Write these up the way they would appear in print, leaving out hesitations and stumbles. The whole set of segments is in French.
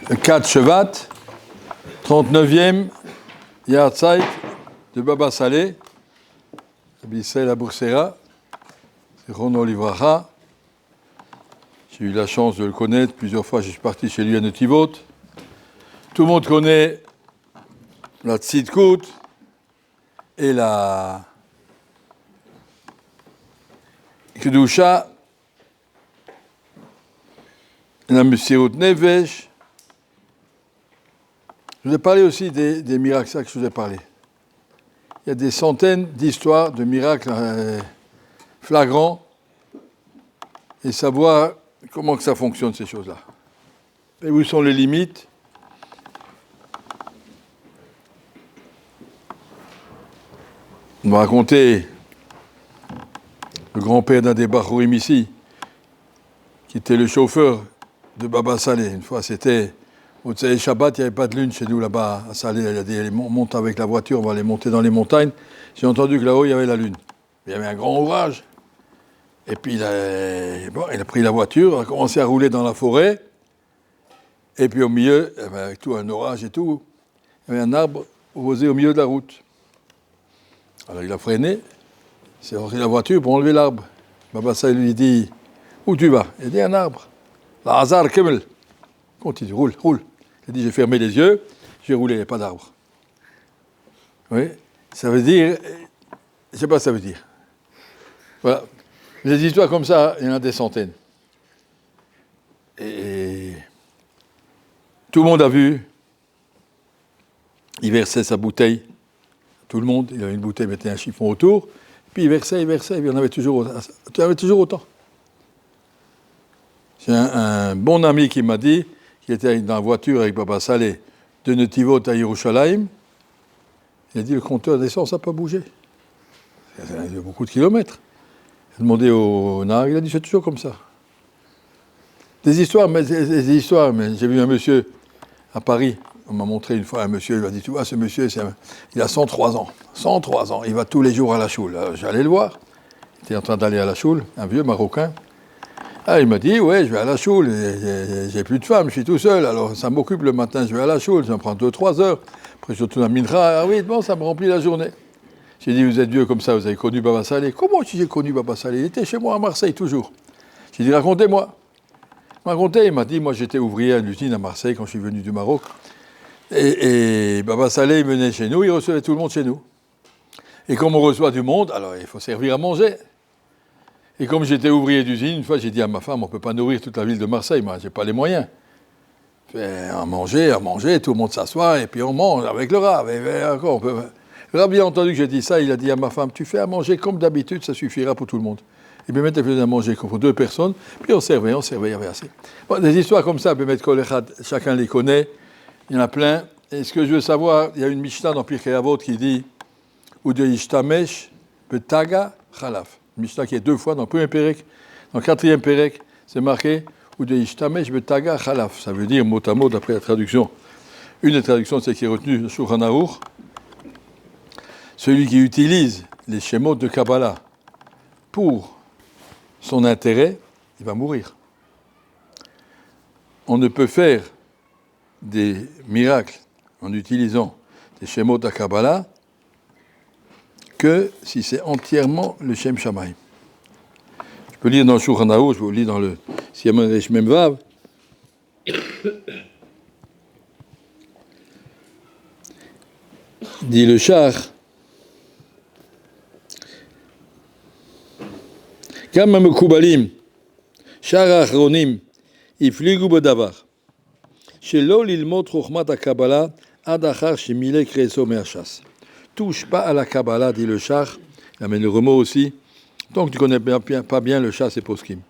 le 4 Shevat, 39e Yahrzeit de Baba Saleh, Rabbi Israël Aboursera, Zichrono Livracha. J'ai eu la chance de le connaître plusieurs fois, je suis parti chez lui à Netivot. Tout le monde connaît la Tzidkut et la Kedusha, la Messirut Nefesh. Je vous ai parlé aussi des miracles, ça que je vous ai parlé. Il y a des centaines d'histoires de miracles flagrants et savoir comment que ça fonctionne, ces choses-là. Et où sont les limites? On va raconter le grand-père d'un des Bachorim ici, qui était le chauffeur de Baba Saleh. Une fois, c'était au Tsaï Shabbat, il n'y avait pas de lune chez nous là-bas à Saleh. Il a dit, allez, monte avec la voiture, on va aller monter dans les montagnes. J'ai entendu que là-haut, il y avait la lune. Il y avait un grand orage. Et puis, il a pris la voiture, a commencé à rouler dans la forêt. Et puis, au milieu, avec tout un orage et tout, il y avait un arbre posé au milieu de la route. Alors, il a freiné, il s'est rentré dans la voiture pour enlever l'arbre. Baba Saleh lui dit, où tu vas? Il dit, un arbre. La Hazar Kemel. Continue, roule. Il dit, j'ai fermé les yeux, j'ai roulé, il n'y a pas d'arbre. Oui, ça veut dire, je ne sais pas ce que ça veut dire. Voilà. Des histoires comme ça, il y en a des centaines. Et tout le monde a vu, il versait sa bouteille, tout le monde, il avait une bouteille, mettait un chiffon autour, puis il versait, et puis il y en avait toujours autant. J'ai un bon ami qui m'a dit qu'il était dans la voiture avec Baba Saleh de Netivot à Yerushalayim. Il a dit, le compteur d'essence n'a pas bougé. Il y a beaucoup de kilomètres. Il a demandé au Nahar, il a dit, c'est toujours comme ça. Des histoires, mais j'ai vu un monsieur à Paris, on m'a montré une fois un monsieur, il m'a dit, tu vois, ce monsieur, il a 103 ans. 103 ans, il va tous les jours à la choule. Alors, j'allais le voir, il était en train d'aller à la choule, un vieux Marocain. Ah, il m'a dit, ouais, je vais à la choule, j'ai plus de femme, je suis tout seul, alors ça m'occupe le matin, je vais à la choule, ça me prend 2-3 heures. Après, je retourne à Minra, ah oui, bon, ça me remplit la journée. J'ai dit, vous êtes vieux comme ça, vous avez connu Baba Saleh. Comment j'ai connu Baba Saleh? Il était chez moi à Marseille, toujours. J'ai dit, racontez-moi. Il m'a dit, moi j'étais ouvrier à l'usine à Marseille quand je suis venu du Maroc. Et Baba Saleh, il venait chez nous, il recevait tout le monde chez nous. Et comme on reçoit du monde, alors il faut servir à manger. Et comme j'étais ouvrier d'usine, une fois j'ai dit à ma femme, on ne peut pas nourrir toute la ville de Marseille, moi je n'ai pas les moyens. À manger, tout le monde s'assoit et puis on mange avec le rab. Le rab a entendu que j'ai dit ça, il a dit à ma femme, tu fais à manger comme d'habitude, ça suffira pour tout le monde. Et bien mettre à manger pour 2 personnes, puis on servait, il y avait assez. Bon, des histoires comme ça, chacun les connaît, il y en a plein. Et ce que je veux savoir, il y a une Mishnah dans Pirkei Avot qui dit ou de Ishtamesh betaga chalaf. Une Mishnah qui est 2 fois dans le premier Pérec, dans le 4e Pérec, c'est marqué ou de Ishtamesh betaga chalaf. Ça veut dire mot à mot d'après la traduction. Une des traductions, c'est qui est retenue sur Shulchan Aruch. Celui qui utilise les schémas de Kabbalah pour son intérêt, il va mourir. On ne peut faire des miracles en utilisant des schémas de Kabbalah que si c'est entièrement le Shem Shammai. Je peux lire dans le Shulchan Aruch, je vous lis dans le Siaman Resh Mem Vav. Dit le Shach, גם המקובלים, שאר האחרונים, הפליגו בדבר, שלא ללמוד חוכמת הקבלה עד אחר שמילא קרסו מהש"ס. Touche pas à la Kabbalah, dit le Shach, il amène le remot aussi, tant que tu connais pas bien le Shas et Poskim.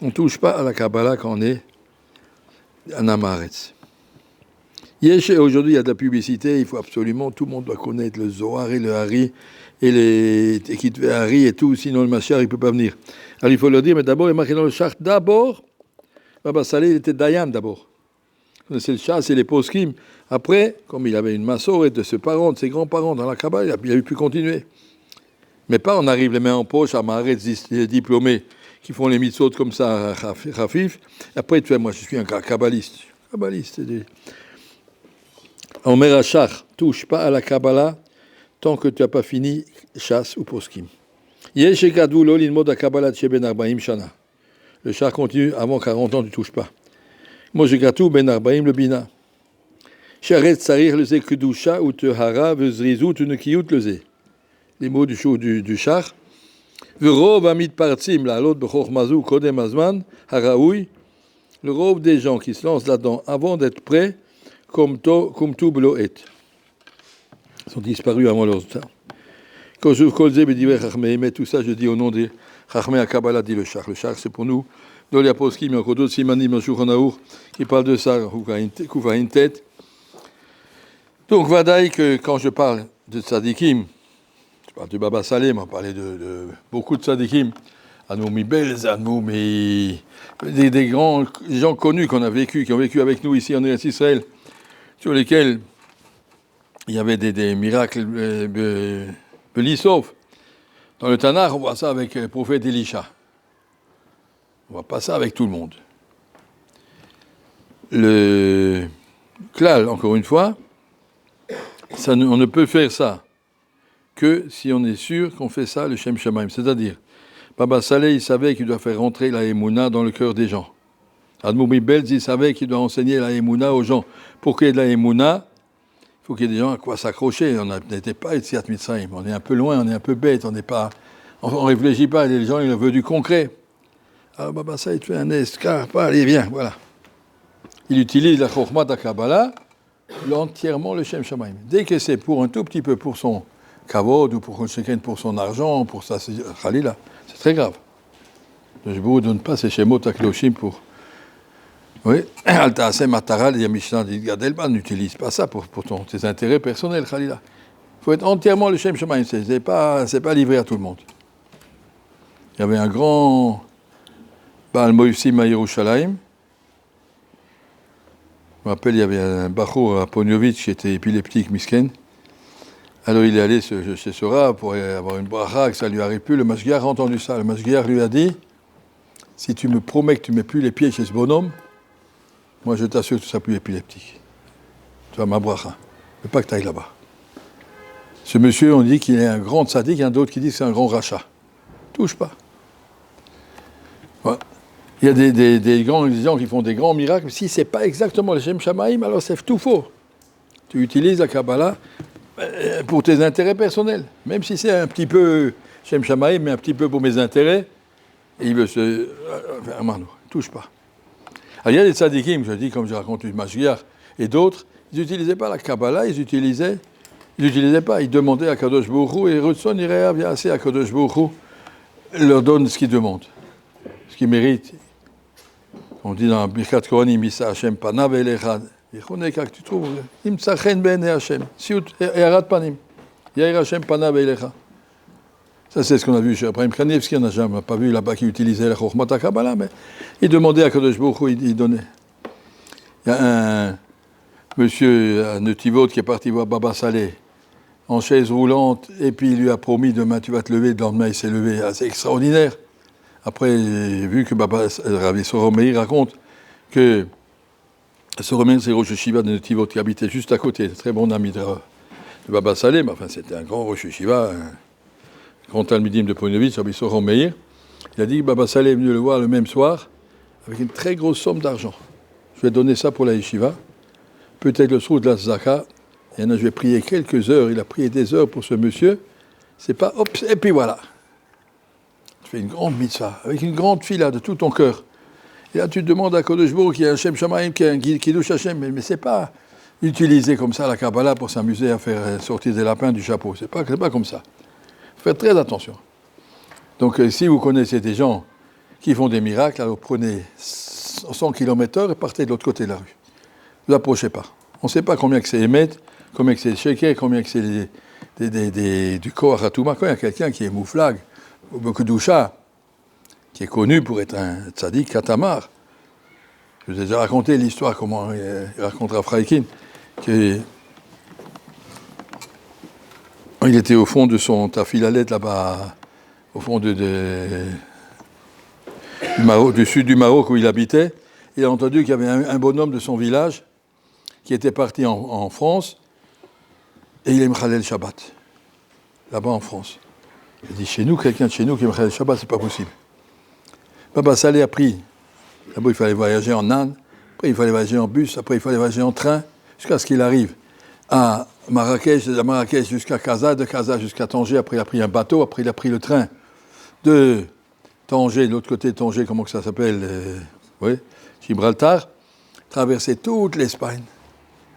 On ne touche pas à la Kabbalah quand on est en Amaretz. Aujourd'hui, il y a de la publicité, il faut absolument, tout le monde doit connaître le Zohar et le Hari, et les Ketuvei Hari et tout, sinon le Mashiach, il ne peut pas venir. Alors il faut leur dire, mais d'abord, il est marqué dans le Shach, d'abord, Baba Saleh, il était Dayan d'abord. C'est le Shas et les Poskim. Après, comme il avait une massorah de ses parents, de ses grands-parents dans la Kabbalah, il a pu continuer. Mais pas on arrive les mains en poche à Maharetz diplômé, qui font les mitzvot comme ça, rafif. Après, tu vois, moi, je suis un kabbaliste. Kabbaliste, Omer Hachar, touche pas à la Kabbalah tant que tu n'as pas fini chasse ou poskim. Yesh ekadu lo lilmod a Kabbalah sheben 40 shana. Le char continue avant 40 ans, tu ne touches pas. Moshe Gatu ben 40 le bina. Sharet sarir le kedusha ou te hara vezrizu tu ne kiyut le ze. Les mots du char. V'rov amit partzim la lot b'chochmazu kodem azman haraoui. Le rove des gens qui se lancent là-dedans avant d'être prêts, comme tout bloet. Ils sont disparus avant leur temps. Quand je kolze bediver chachmei, mais tout ça je dis au nom des chachmei à Kabbalah, dit le char. Le char c'est pour nous. Dans les apostles, il y a encore d'autres simanim dans Shulchan Aruch qui parlent de ça, Kouva une tête. Donc, vadaï que quand je parle de tzadikim, je parle de Baba Saleh, on parlait de beaucoup de tzadikim, Anoumi Belz, Anoumi, des grands gens connus qu'on a vécu, qui ont vécu avec nous ici en Israël, sur lesquels il y avait des miracles Belisov. Dans le Tanakh, on voit ça avec le prophète Elisha. On ne voit pas ça avec tout le monde. Le klal, encore une fois, on ne peut faire ça que si on est sûr qu'on fait ça le Shem Shamaim. C'est-à-dire, Baba Saleh, il savait qu'il doit faire rentrer la Emouna dans le cœur des gens. Admoumi Belz, il savait qu'il doit enseigner la Emouna aux gens. Pour qu'il y ait de la Emouna, il faut qu'il y ait des gens à quoi s'accrocher. On n'était pas Etziat Mitzrayim. On est un peu loin, on est un peu bête, on ne réfléchit pas. Les gens, ils veulent du concret. Alors Baba Saleh, il fait un escarpe, allez, viens, voilà. Il utilise la Chokhmat à Kabbalah, entièrement le Shem Shamaim. Dès que c'est pour un tout petit peu pour son kavod ou pour chacun pour son argent, pour ça, c'est Khalila, c'est très grave. Je ne vous donne pas ces Shemot Akloshim pour. Oui, Al-Ta'asem Mataral, il y a Mishnah dit Gadelban, n'utilise pas ça pour tes intérêts personnels, Khalila. Il faut être entièrement le Shem Shamaim, c'est pas livré à tout le monde. Il y avait un grand Baal Moïsim à Yerushalayim. Je me rappelle, il y avait un Bachour à Poniovitch qui était épileptique, misken. Alors il est allé chez Sora pour avoir une bracha, que ça lui arrive plus. Le Mashgiach a entendu ça. Le Mashgiach lui a dit, si tu me promets que tu ne mets plus les pieds chez ce bonhomme, moi je t'assure que tu ne seras plus épileptique. Tu vas ma bracha. Je ne veux pas que tu ailles là-bas. Ce monsieur, on dit qu'il est un grand tzaddik, il y en a d'autres qui disent que c'est un grand rachat. Touche pas. Voilà. Il y a des grands gens qui font des grands miracles. Si ce n'est pas exactement le Shem Shamaim, alors c'est tout faux. Tu utilises la Kabbalah pour tes intérêts personnels. Même si c'est un petit peu Shem Shamaim, mais un petit peu pour mes intérêts, et il veut se... touche pas. Alors, il y a des tzadikim, je dis, comme je raconte du Mashgiach, et d'autres, ils n'utilisaient pas la Kabbalah, ils n'utilisaient pas. Ils demandaient à Kadosh Baruch Hu, et Rutson irait bien assez à Kadosh Baruch Hu, leur donne ce qu'ils demandent, ce qu'ils méritent. On dit dans Birkat Kohanim, Misa Hashem Panav Elechad. Tu trouves, Imtsa Chen Ben Hashem. Siut Eharat Panim. Yair Hashem Panav Elecha. Ça, c'est ce qu'on a vu chez Abraham Kanievski. On n'a jamais pas vu là-bas qui utilisait la Chokhmat HaKabbalah, mais il demandait à Kadosh Baruch Hu, il donnait. Il y a un monsieur à Netivot qui est parti voir Baba Saleh en chaise roulante, et puis il lui a promis demain tu vas te lever, le lendemain il s'est levé. C'est extraordinaire. Après, j'ai vu que Rabbi Soromeir raconte que Soromeir, c'est Rosh Yeshiva de Netivot qui habitait juste à côté, très bon ami de Baba Saleh, mais enfin c'était un grand Rosh Yeshiva, un grand Talmidim de Poniovitch, Rabbi Soromeir. Il a dit que Baba Saleh est venu le voir le même soir avec une très grosse somme d'argent. Je vais donner ça pour la Yeshiva, peut-être le sou de la Zaka, et là je vais prier quelques heures, il a prié des heures pour ce monsieur, c'est pas, hop, et puis voilà. Tu fais une grande mitzvah, avec une grande fila de tout ton cœur. Et là, tu te demandes à Kodesh Baruch qui est un Shem Shamaim, qui est un Kiddush Hashem, mais c'est pas utilisé comme ça la Kabbalah pour s'amuser à faire sortir des lapins du chapeau. C'est pas comme ça. Faites très attention. Donc, si vous connaissez des gens qui font des miracles, alors prenez 100 km/h et partez de l'autre côté de la rue. Ne vous approchez pas. On ne sait pas combien que c'est Emet, combien que c'est Sheker, combien que c'est du Koach Hatouma. Quand il y a quelqu'un qui est Mouflag, ou Bekudusha, qui est connu pour être un tzaddik katamar. Je vous ai déjà raconté l'histoire, comment il raconte à Fraikin, qu'il était au fond de son tafilalet là-bas, au fond du sud du Maroc où il habitait. Il a entendu qu'il y avait un bonhomme de son village qui était parti en France et il est Mchalel Shabbat, là-bas en France. Il a dit, quelqu'un de chez nous qui est Mchalel Shabbat, c'est pas possible. Baba Saleh a pris, d'abord il fallait voyager en âne, après il fallait voyager en bus, après il fallait voyager en train, jusqu'à ce qu'il arrive à Marrakech, de Marrakech jusqu'à Casa, de Casa jusqu'à Tanger, après il a pris un bateau, après il a pris le train de Tanger, de l'autre côté de Tanger, comment que ça s'appelle Gibraltar, traverser toute l'Espagne.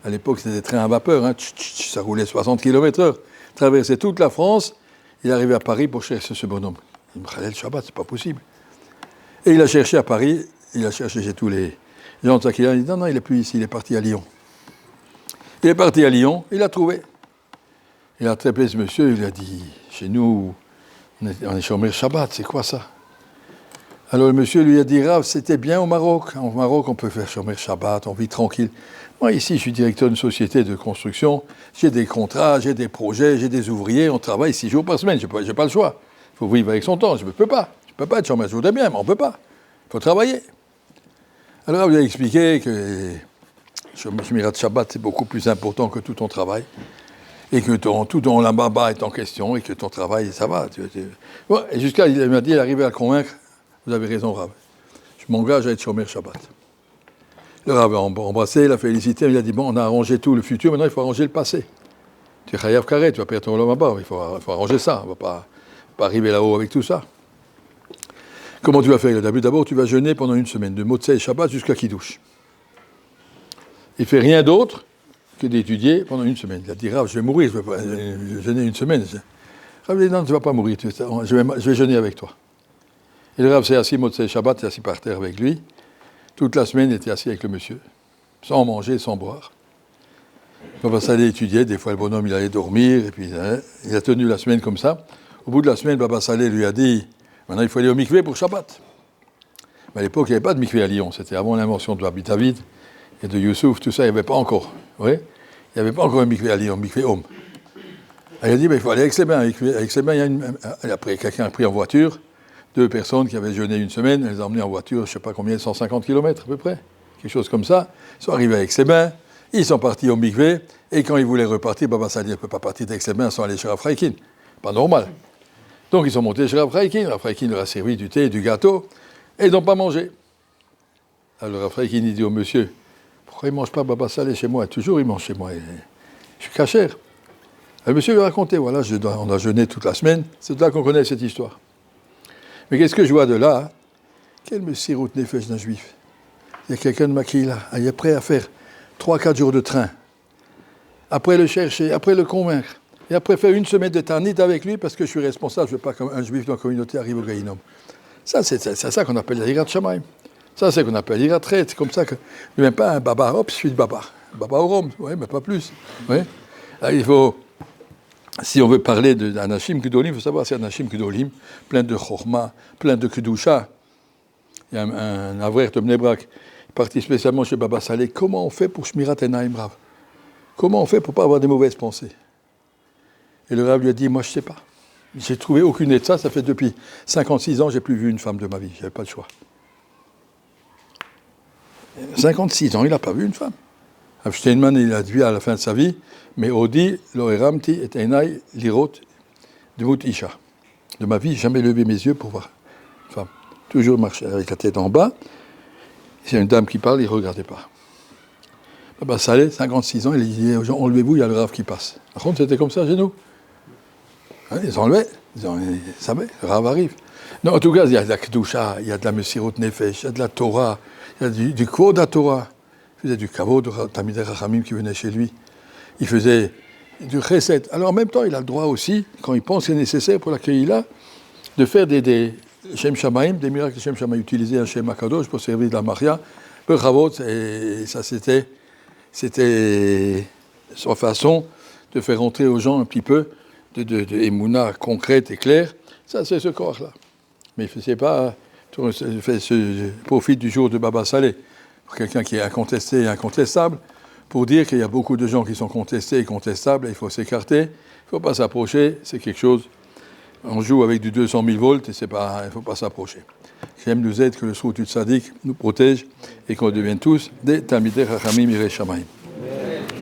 À l'époque, c'était des trains à vapeur, ça roulait 60 km/h. Traverser toute la France, il est arrivé à Paris pour chercher ce bonhomme. Il me Khalel Shabbat, c'est pas possible. Et il a cherché à Paris, il a cherché chez tous les gens de Sakila, il a dit non, il n'est plus ici, il est parti à Lyon. Il est parti à Lyon, il l'a trouvé. Il a attrapé ce monsieur, il a dit, chez nous, on est Shomer Shabbat, c'est quoi ça? Alors le monsieur lui a dit, Rav, c'était bien au Maroc. Au Maroc, on peut faire Shomer Shabbat, on vit tranquille. Moi, ici, je suis directeur d'une société de construction, j'ai des contrats, j'ai des projets, j'ai des ouvriers, on travaille 6 jours par semaine, je n'ai pas le choix. Il faut vivre avec son temps, je ne peux pas. Je ne peux pas être Shomer, je voudrais bien, mais on ne peut pas. Il faut travailler. Alors, vous avez expliqué que Shmirat Shabbat, c'est beaucoup plus important que tout ton travail, et que tout ton lambaba est en question, et que ton travail, ça va. Ouais, et jusqu'à, il m'a dit, il est arrivé à le convaincre, vous avez raison, Rav. Je m'engage à être Shomer Shabbat. Le Rav a embrassé, il a félicité, il a dit, bon, on a arrangé tout le futur, maintenant il faut arranger le passé. Tu es Chayav Karet, tu vas perdre ton lambaba, il faut arranger ça, on ne va pas arriver là-haut avec tout ça. Comment tu vas faire? D'abord, tu vas jeûner pendant une semaine, de Motzei Shabbat jusqu'à Kiddush. Il ne fait rien d'autre que d'étudier pendant une semaine. Il a dit, Rav, je vais mourir, je vais pas jeûner une semaine. Rav dit, non, tu ne vas pas mourir, je vais jeûner avec toi. Et le Rav s'est assis, Motzei Shabbat, s'est assis par terre avec lui. Toute la semaine, il était assis avec le monsieur, sans manger, sans boire. Baba Saleh étudiait, des fois le bonhomme, il allait dormir, et puis il a tenu la semaine comme ça. Au bout de la semaine, Baba Saleh lui a dit, maintenant il faut aller au mikvé pour Shabbat. Mais à l'époque, il n'y avait pas de mikvé à Lyon, c'était avant l'invention de Rabbi David et de Youssouf, tout ça, il n'y avait pas encore. Oui, il n'y avait pas encore un mikvé à Lyon, mikvé homme. Il a dit, il faut aller avec ses bains. Avec ses bains, après, quelqu'un a pris en voiture 2 personnes qui avaient jeûné une semaine, elles ont emmené en voiture, je ne sais pas combien, 150 km à peu près, quelque chose comme ça. Ils sont arrivés avec ses bains, ils sont partis au mikvé, et quand ils voulaient repartir, Baba Saleh ne peut pas partir avec ses bains sans aller chez Rav Freikin. Pas normal. Donc ils sont montés chez Rav Freikin. Rav Freikin leur a servi du thé et du gâteau, et ils n'ont pas mangé. Alors Rav Freikin dit au monsieur, pourquoi il ne mange pas Baba Saleh chez moi? Toujours il mange chez moi, je suis cachère. Le monsieur lui a raconté, voilà, on a jeûné toute la semaine, c'est de là qu'on connaît cette histoire. Mais qu'est-ce que je vois de là? Quel messirut nefesh d'un juif. Il y a quelqu'un de Makila, il est prêt à faire 3-4 jours de train. Après le chercher, après le convaincre. Et après faire une semaine de tarnit avec lui parce que je suis responsable, je ne veux pas qu'un juif de la communauté arrive au Gaïnom. Ça, c'est ça qu'on appelle l'Irat Shamaim. Ça, c'est qu'on appelle l'Irat Tret. C'est comme ça que, même pas un baba, hop, je suis le baba. Baba au Rome, oui, mais pas plus. Oui. Là, il faut... Si on veut parler d'Anashim Kudolim, il faut savoir c'est Anashim Kudolim, plein de Chorma, plein de Kedusha. Il y a un avraire de Bnei-Brak, parti spécialement chez Baba Saleh. Comment on fait pour Shmirat Enaim, Rav? Comment on fait pour ne pas avoir des mauvaises pensées? Et le Rav lui a dit, moi je ne sais pas. J'ai trouvé aucune aide. Ça fait depuis 56 ans, je n'ai plus vu une femme de ma vie. Je n'avais pas le choix. 56 ans, il n'a pas vu une femme. Rav Steinman, il a dit à la fin de sa vie, mais Odi, Loeramti et Enai, Lirot, de Mout Isha. De ma vie, jamais levé mes yeux pour voir une femme. Toujours marché avec la tête en bas. S'il y a une dame qui parle, il ne regardait pas. Baba Saleh, 56 ans, il disait aux gens, enlevez-vous, il y a le Rav qui passe. Par contre, c'était comme ça chez nous. Hein, ils enlevaient, ils savaient, le Rav arrive. Non, en tout cas, il y a de la Kedusha, il y a de la Messirut Nefesh, il y a de la Torah, il y a du Kvod à Torah. Il faisait du Kavod, Tamidei Rachamim qui venait chez lui. Il faisait du Chesed. Alors en même temps, il a le droit aussi, quand il pense que c'est nécessaire pour la Kehila, de faire des Shem Shamaim, des miracles de Shem Shamaim, utiliser un Shem Akadosh pour servir de la Maria, peu Chavot, et ça c'était sa façon de faire entrer aux gens un petit peu de Emouna concrète et claire. Ça c'est ce corps-là. Mais il ne pas, se profite du jour de Baba Saleh, pour quelqu'un qui est incontesté et incontestable, pour dire qu'il y a beaucoup de gens qui sont contestés et contestables, et il faut s'écarter, il ne faut pas s'approcher, c'est quelque chose, on joue avec du 200 000 volts, et il ne faut pas s'approcher. J'aime nous aide, que le Sourd Tzadik nous protège et qu'on devienne tous des Talmidei Chachamim Yirei Shamayim.